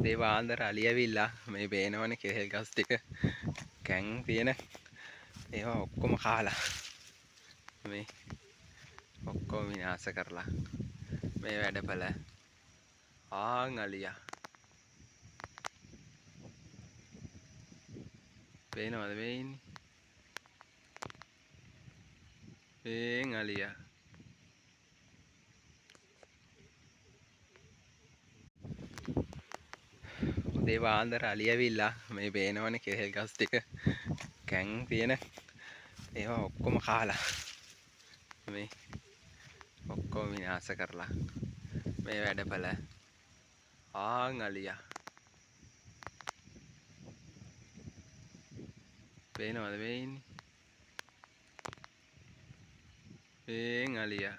උදේ පාන්දර අලි ඇවිල්ලා මේ පේනවනේ කෙහෙල් ගස් ටික කැන් තියෙන ඒවා ඔක්කොම කාලා මේ ඔක්කොම විනාශ කරලා මේ වැඩපළ ආන් අලියා පේනවද මේ ඉන්නේ මේන් අලියා උදේ පාන්දර අලි ඇවිල්ලා මේ පේනවනේ කෙහෙල් ගස් ටික කැන් තියෙන ඒවා ඔක්කොම කාලා මේ ඔක්කොම විනාශ කරලා මේ වැඩපළ ආන් අලියා පේනවද මේ ඉන්නේ මේන් අලියා